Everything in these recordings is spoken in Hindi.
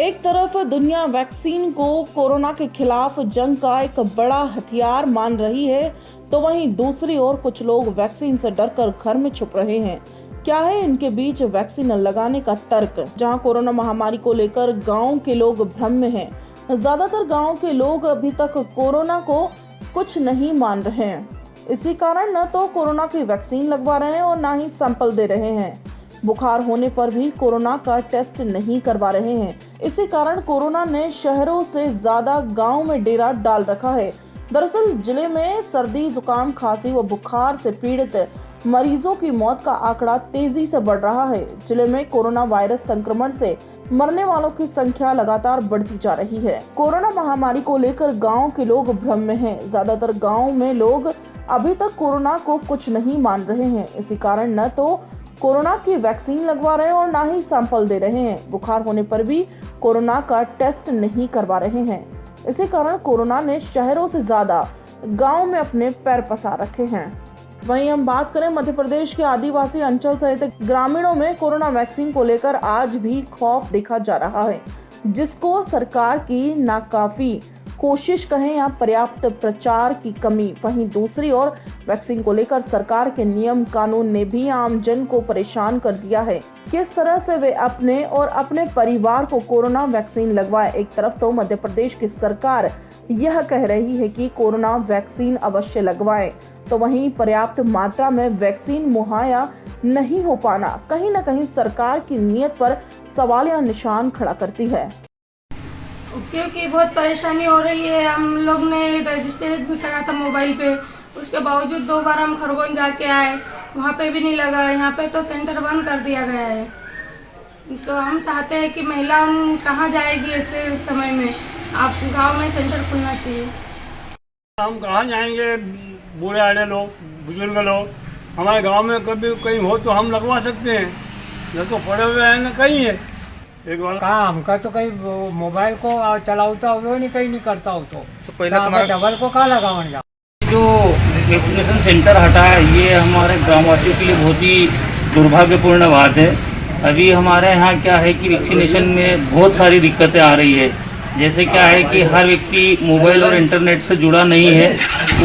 एक तरफ दुनिया वैक्सीन को कोरोना के खिलाफ जंग का एक बड़ा हथियार मान रही है, तो वहीं दूसरी ओर कुछ लोग वैक्सीन से डरकर घर में छुप रहे हैं। क्या है इनके बीच वैक्सीन लगाने का तर्क? जहां कोरोना महामारी को लेकर गांव के लोग भ्रम में हैं। ज्यादातर गांव के लोग अभी तक कोरोना को कुछ नहीं मान रहे हैं। इसी कारण न तो कोरोना की वैक्सीन लगवा रहे हैं और न ही सैंपल दे रहे हैं। बुखार होने पर भी कोरोना का टेस्ट नहीं करवा रहे हैं। इसी कारण कोरोना ने शहरों से ज्यादा गांव में डेरा डाल रखा है। दरअसल जिले में सर्दी, जुकाम, खांसी व बुखार से पीड़ित मरीजों की मौत का आंकड़ा तेजी से बढ़ रहा है। जिले में कोरोना वायरस संक्रमण से मरने वालों की संख्या लगातार बढ़ती जा रही है। कोरोना महामारी को लेकर गांव के लोग भ्रम में हैं। ज्यादातर गांव में लोग अभी तक कोरोना को कुछ नहीं मान रहे हैं। इसी कारण न तो कोरोना की वैक्सीन लगवा रहे हैं और ना ही सैंपल दे रहे हैं। बुखार होने पर भी कोरोना का टेस्ट नहीं करवा रहे हैं। इसी कारण कोरोना ने शहरों से ज्यादा गांव में अपने पैर पसार रखे हैं। वहीं हम बात करें मध्य प्रदेश के आदिवासी अंचल सहित ग्रामीणों में कोरोना वैक्सीन को लेकर आज भी खौफ देखा जा रहा है, जिसको सरकार की नाकाफी कोशिश कहें या पर्याप्त प्रचार की कमी। वहीं दूसरी ओर वैक्सीन को लेकर सरकार के नियम कानून ने भी आम जन को परेशान कर दिया है। किस तरह से वे अपने और अपने परिवार को कोरोना वैक्सीन लगवाए। एक तरफ तो मध्य प्रदेश की सरकार यह कह रही है कि कोरोना वैक्सीन अवश्य लगवाएं, तो वहीं पर्याप्त मात्रा में वैक्सीन मुहैया नहीं हो पाना कहीं न कहीं सरकार की नीयत पर सवालिया निशान खड़ा करती है। क्योंकि बहुत परेशानी हो रही है। हम लोग ने रजिस्ट्रेशन भी करा था मोबाइल पे, उसके बावजूद 2 बार हम खरगोन जाके आए, वहाँ पे भी नहीं लगा। यहाँ पे तो सेंटर बंद कर दिया गया है। तो हम चाहते हैं कि महिला कहाँ जाएगी ऐसे समय में, आप गांव में सेंटर खुलना चाहिए। हम कहाँ जाएंगे, बूढ़े आड़े लोग, बुजुर्ग लोग। हमारे गांव में कभी कहीं हो तो हम लगवा सकते हैं, न तो पड़े हुए हैं न कहीं है। एक बार कहाँ हमका तो कहीं मोबाइल को चलाता हो नहीं, कहीं नहीं करता हो तो पहले तुम्हारा डबल को कहाँ लगावन जा। जो वैक्सीनेशन सेंटर हटा है, ये हमारे ग्रामवासियों के लिए बहुत ही दुर्भाग्यपूर्ण बात है। अभी हमारे यहाँ क्या है कि वैक्सीनेशन में बहुत सारी दिक्कतें आ रही है। जैसे क्या है कि हर व्यक्ति मोबाइल और इंटरनेट से जुड़ा नहीं है,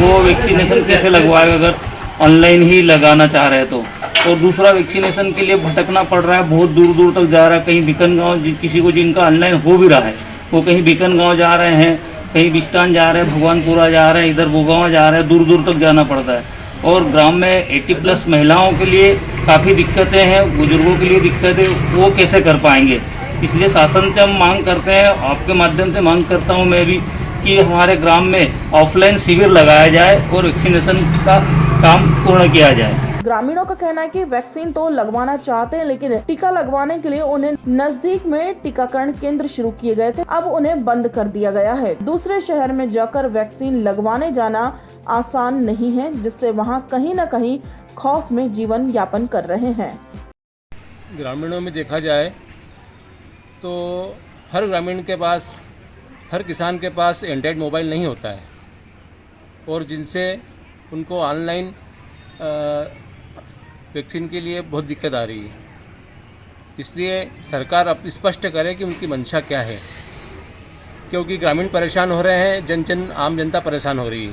वो वैक्सीनेशन कैसे लगवाएगा अगर ऑनलाइन ही लगाना चाह रहे हैं तो। और दूसरा, वैक्सीनेशन के लिए भटकना पड़ रहा है, बहुत दूर दूर तक जा रहा है। कहीं बीकन गाँव, किसी को जिनका ऑनलाइन हो भी रहा है वो कहीं बीकन गाँव जा रहे हैं, कहीं बिस्टान जा रहे हैं, भगवानपुरा जा रहे हैं, इधर बोगांव जा रहे हैं, दूर दूर तक जाना पड़ता है। और ग्राम में 80+ महिलाओं के लिए काफ़ी दिक्कतें हैं, बुजुर्गों के लिए दिक्कतें, वो कैसे कर पाएंगे। इसलिए शासन से हम मांग करते हैं, आपके माध्यम से मांग करता हूँ मैं भी, कि हमारे ग्राम में ऑफलाइन शिविर लगाया जाए और वैक्सीनेशन का काम पूर्ण किया जाए। ग्रामीणों का कहना है कि वैक्सीन तो लगवाना चाहते हैं, लेकिन टीका लगवाने के लिए उन्हें नजदीक में टीकाकरण केंद्र शुरू किए गए थे, अब उन्हें बंद कर दिया गया है। दूसरे शहर में जाकर वैक्सीन लगवाने जाना आसान नहीं है, जिससे वहां कहीं न कहीं खौफ में जीवन यापन कर रहे हैं। ग्रामीणों में देखा जाए तो हर ग्रामीण के पास, हर किसान के पास एंड्रॉयड मोबाइल नहीं होता है, और जिनसे उनको ऑनलाइन वैक्सीन के लिए बहुत दिक्कत आ रही है। इसलिए सरकार अब स्पष्ट करे कि उनकी मंशा क्या है, क्योंकि ग्रामीण परेशान हो रहे हैं, आम जनता परेशान हो रही है।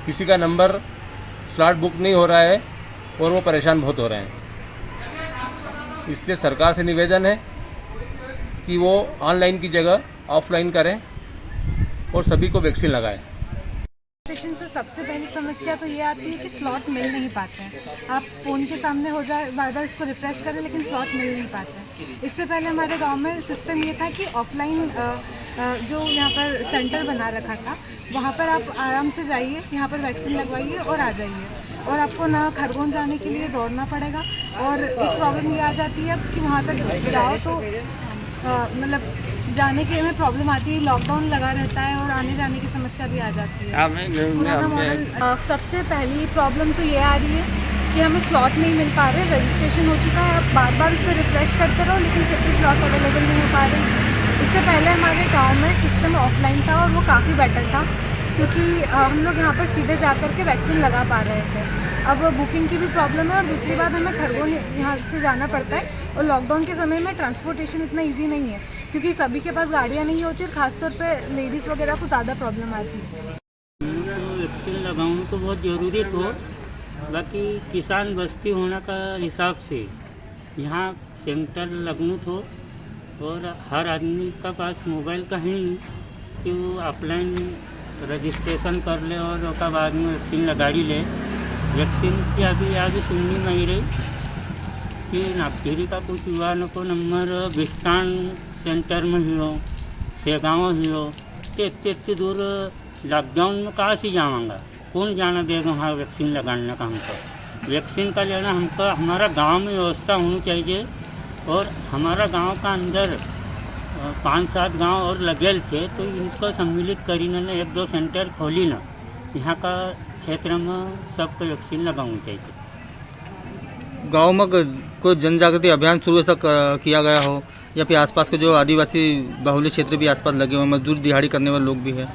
किसी का नंबर स्लॉट बुक नहीं हो रहा है और वो परेशान बहुत हो रहे हैं। इसलिए सरकार से निवेदन है कि वो ऑनलाइन की जगह ऑफलाइन करें और सभी को वैक्सीन लगाएं। रजिस्ट्रेशन से सबसे पहली समस्या तो ये आती है कि स्लॉट मिल नहीं पाते हैं। आप फ़ोन के सामने हो जाए, बार बार इसको रिफ़्रेश करें, लेकिन स्लॉट मिल नहीं पाते हैं। इससे पहले हमारे गांव में सिस्टम ये था कि ऑफलाइन जो यहाँ पर सेंटर बना रखा था, वहाँ पर आप आराम से जाइए, यहाँ पर वैक्सीन लगवाइए और आ जाइए, और आपको ना खरगोन जाने के लिए दौड़ना पड़ेगा। और एक प्रॉब्लम ये आ जाती है कि वहाँ तक जाओ तो मतलब जाने के में प्रॉब्लम आती है, लॉकडाउन लगा रहता है और आने जाने की समस्या भी आ जाती है। पुराना मॉडल सबसे पहली प्रॉब्लम तो ये आ रही है कि हमें स्लॉट नहीं मिल पा रहे। रजिस्ट्रेशन हो चुका है, आप बार बार उसे रिफ़्रेश करते रहो, लेकिन फिर भी स्लॉट अवेलेबल नहीं हो पा रहे। इससे पहले हमारे गांव में सिस्टम ऑफलाइन था और वो काफ़ी बेटर था, क्योंकि हम लोग यहाँ पर सीधे जा कर के वैक्सीन लगा पा रहे थे। अब बुकिंग की भी प्रॉब्लम है और दूसरी बात हमें खरगोन यहाँ से जाना पड़ता है और लॉकडाउन के समय में ट्रांसपोर्टेशन इतना इजी नहीं है क्योंकि सभी के पास गाड़ियाँ नहीं होती और ख़ासतौर पे लेडीज़ वगैरह को ज़्यादा प्रॉब्लम आती है। वैक्सीन लगाऊँ तो बहुत ज़रूरी तो बाकी किसान बस्ती होने का हिसाब से यहाँ सेंटर लगनू तो और हर आदमी का पास मोबाइल का है नहीं कि वो ऑफलाइन रजिस्ट्रेशन कर ले और उसका बाद में वैक्सीन लगाड़ी ले। वैक्सीन की अभी आगे सुननी नहीं रही कि नागपुरी का कुछ युवा को नंबर विस्तान सेंटर में ही हो सेगाँव ही हो तो इतने दूर लॉकडाउन में कहाँ से जाऊँगा, कौन जाना देगा वहाँ वैक्सीन लगाने का। हमको वैक्सीन का लेना हमको हमारा गांव में व्यवस्था होनी चाहिए और हमारा गांव का अंदर 5-7 गांव और लगेल थे तो इनको सम्मिलित करीने ने 1-2 सेंटर खोली ना यहाँ का क्षेत्र में सबको वैक्सीन लगानी चाहिए। गांव में कोई जन जागृति अभियान शुरू ऐसा किया गया हो या फिर आसपास के जो आदिवासी बाहुल्य क्षेत्र भी आसपास लगे हुए मजदूर दिहाड़ी करने वाले लोग भी हैं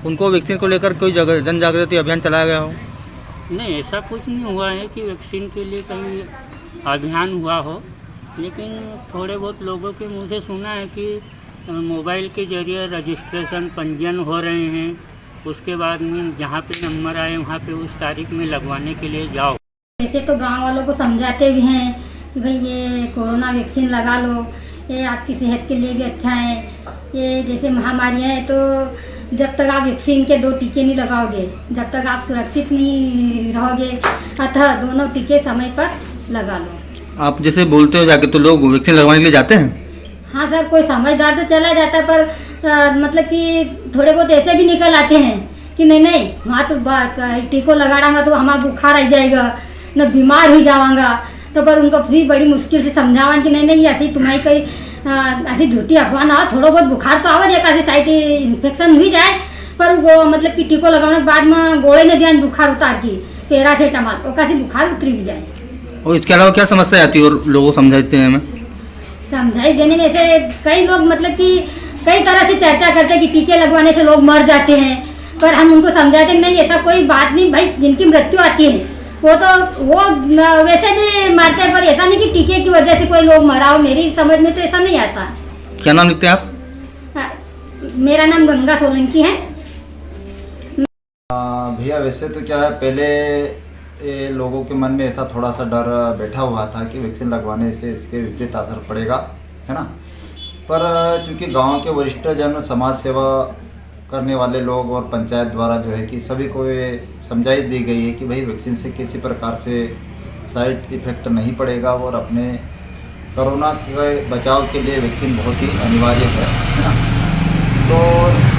उनको वैक्सीन को लेकर कोई जन जागृति अभियान चलाया गया हो? नहीं, ऐसा कुछ नहीं हुआ है कि वैक्सीन के लिए कहीं अभियान हुआ हो, लेकिन थोड़े बहुत लोगों के मुँह से सुना है कि मोबाइल के जरिए रजिस्ट्रेशन पंजीयन हो रहे हैं, उसके बाद में जहाँ पे नंबर आए वहाँ पे उस तारीख में लगवाने के लिए जाओ। ऐसे तो गांव वालों को समझाते भी हैं कि भाई ये कोरोना वैक्सीन लगा लो, ये आपकी सेहत के लिए भी अच्छा है। ये जैसे महामारियाँ हैं तो जब तक आप वैक्सीन के 2 टीके नहीं लगाओगे जब तक आप सुरक्षित नहीं रहोगे, अतः दोनों टीके समय पर लगा लो। आप जैसे बोलते हो जाके तो लोग वैक्सीन लगवाने के लिए जाते हैं? हाँ सर, कोई समझदार तो चला जाता है पर मतलब कि थोड़े बहुत ऐसे भी निकल आते हैं कि नहीं वहाँ तो टीको लगाड़ांगा तो हमारा बुखार आ जाएगा न बीमार हो जावांगा। तो पर उनको फिर बड़ी मुश्किल से समझावा कि नहीं ऐसी तुम्हारी कोई ऐसी झूठी अफवाह ना हो, थोड़ा बहुत बुखार तो आवा एक आधी साइड इन्फेक्शन हुई जाए पर वो मतलब कि टीको लगाने के बाद में गोले न दिया बुखार उतार की पैरासीटामोल वो काफी बुखार उतरी भी जाए। और इसके अलावा क्या समस्या आती है और लोगों को समझाते हैं? हमें समझाई देने में ऐसे कई लोग मतलब कि कई तरह से चर्चा करते हैं कि टीके लगवाने से लोग मर जाते हैं, पर हम उनको समझाते नहीं ऐसा कोई बात नहीं भाई, जिनकी मृत्यु आती है वो वैसे भी मरते हैं पर ऐसा नहीं कि टीके की वजह से कोई लोग मरा हो। मेरी समझ में तो ऐसा नहीं आता। क्या नाम लिखते हैं आप? मेरा नाम गंगा सोलंकी है। भैया वैसे तो क्या है, पहले लोगों के मन में ऐसा थोड़ा सा डर बैठा हुआ था कि वैक्सीन लगवाने से इसके विपरीत असर पड़ेगा, है ना। पर चूँकि गांव के वरिष्ठ जन, समाज सेवा करने वाले लोग और पंचायत द्वारा जो है कि सभी को ये समझाई दी गई है कि भाई वैक्सीन से किसी प्रकार से साइड इफ़ेक्ट नहीं पड़ेगा और अपने कोरोना के बचाव के लिए वैक्सीन बहुत ही अनिवार्य है ना। तो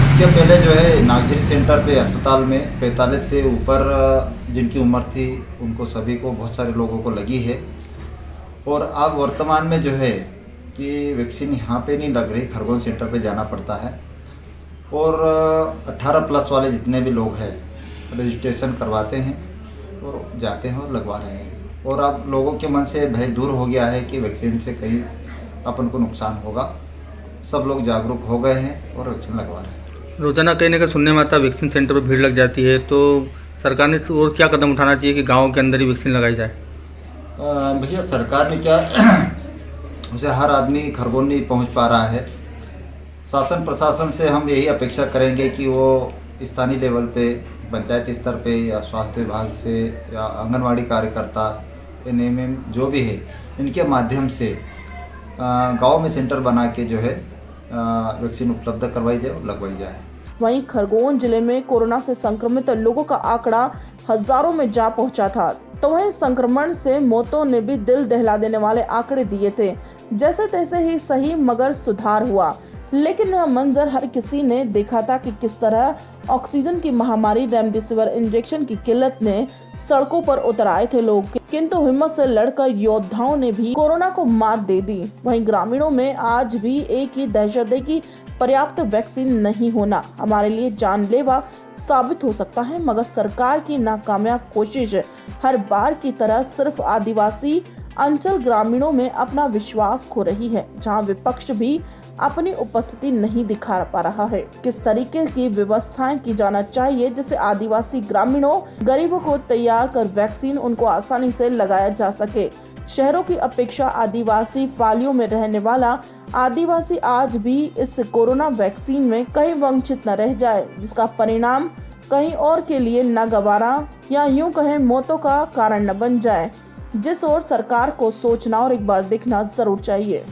इसके पहले जो है नागझरी सेंटर पे अस्पताल में 45 से ऊपर जिनकी उम्र थी उनको सभी को, बहुत सारे लोगों को लगी है। और अब वर्तमान में जो है कि वैक्सीन यहाँ पे नहीं लग रही, खरगोन सेंटर पे जाना पड़ता है और 18+ वाले जितने भी लोग हैं रजिस्ट्रेशन करवाते हैं और जाते हैं और लगवा रहे हैं। और अब लोगों के मन से भय दूर हो गया है कि वैक्सीन से कहीं अपन को नुकसान होगा। सब लोग जागरूक हो गए हैं और वैक्सीन लगवा रहे हैं। रोजाना कहीं ना कहीं सुनने में आता है वैक्सीन सेंटर पर भीड़ लग जाती है, तो सरकार ने और क्या कदम उठाना चाहिए कि गाँव के अंदर ही वैक्सीन लगाई जाए? भैया सरकार ने क्या उसे हर आदमी खरगोन नहीं पहुँच पा रहा है। शासन प्रशासन से हम यही अपेक्षा करेंगे कि वो स्थानीय लेवल पे, पंचायत स्तर पे या स्वास्थ्य विभाग से या आंगनवाड़ी कार्यकर्ता एनएमएम जो भी है, इनके माध्यम से गांव में सेंटर बना के जो है वैक्सीन उपलब्ध करवाई जाए और लगवाई जाए। वहीं खरगोन जिले में कोरोना से संक्रमित लोगों का आंकड़ा हजारों में जा पहुंचा था, तो वहीं संक्रमण से मौतों ने भी दिल दहला देने वाले आंकड़े दिए थे। जैसे तैसे ही सही मगर सुधार हुआ, लेकिन यह मंजर हर किसी ने देखा था कि किस तरह ऑक्सीजन की महामारी, रेमडेसिविर इंजेक्शन की किल्लत में सड़कों पर उतर आए थे लोग, किंतु हिम्मत से लड़कर योद्धाओं ने भी कोरोना को मात दे दी। वहीं ग्रामीणों में आज भी एक ही दहशत है कि पर्याप्त वैक्सीन नहीं होना हमारे लिए जानलेवा साबित हो सकता है, मगर सरकार की नाकामयाब कोशिश हर बार की तरह सिर्फ आदिवासी अंचल ग्रामीणों में अपना विश्वास खो रही है, जहां विपक्ष भी अपनी उपस्थिति नहीं दिखा पा रहा है। किस तरीके की व्यवस्थाएं की जाना चाहिए जिससे आदिवासी ग्रामीणों गरीबों को तैयार कर वैक्सीन उनको आसानी से लगाया जा सके। शहरों की अपेक्षा आदिवासी पालियों में रहने वाला आदिवासी आज भी इस कोरोना वैक्सीन में कहीं वंचित न रह जाए, जिसका परिणाम कहीं और के लिए न गवारा या यूं कहें मौतों का कारण न बन जाए, जिस ओर सरकार को सोचना और एक बार देखना जरूर चाहिए।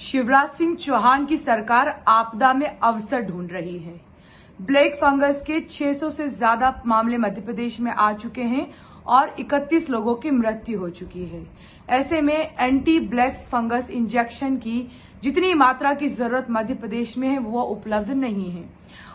शिवराज सिंह चौहान की सरकार आपदा में अवसर ढूंढ रही है। ब्लैक फंगस के 600 से ज्यादा मामले मध्य प्रदेश में आ चुके हैं और 31 लोगों की मृत्यु हो चुकी है। ऐसे में एंटी ब्लैक फंगस इंजेक्शन की जितनी मात्रा की जरूरत मध्य प्रदेश में है वो उपलब्ध नहीं है।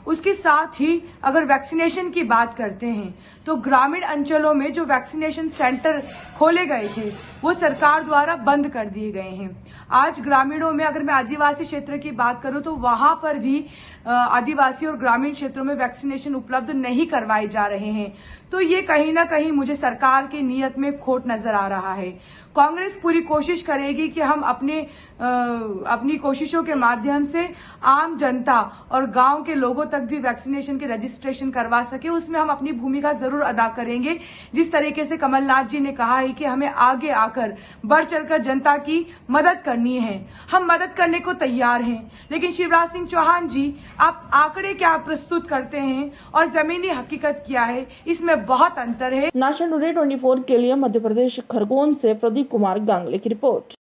उसके साथ ही अगर वैक्सीनेशन की बात करते हैं तो ग्रामीण अंचलों में जो वैक्सीनेशन सेंटर खोले गए थे वो सरकार द्वारा बंद कर दिए गए हैं। आज ग्रामीणों में अगर मैं आदिवासी क्षेत्र की बात करूं तो वहां पर भी आदिवासी और ग्रामीण क्षेत्रों में वैक्सीनेशन उपलब्ध नहीं करवाए जा रहे हैं। तो ये कहीं ना कहीं मुझे सरकार की नीयत में खोट नजर आ रहा है। कांग्रेस पूरी कोशिश करेगी कि हम अपनी कोशिशों के माध्यम से आम जनता और गांव के लोगों तक भी वैक्सीनेशन के रजिस्ट्रेशन करवा सके। उसमें हम अपनी भूमिका जरूर अदा करेंगे। जिस तरीके से कमलनाथ जी ने कहा है कि हमें आगे आकर बढ़ चढ़कर जनता की मदद करनी है, हम मदद करने को तैयार हैं। लेकिन शिवराज सिंह चौहान जी, आप आंकड़े क्या प्रस्तुत करते हैं और जमीनी हकीकत क्या है, इसमें बहुत अंतर है। नेशन टुडे 24 के लिए मध्य प्रदेश खरगोन से प्रदीप कुमार गांगले की रिपोर्ट।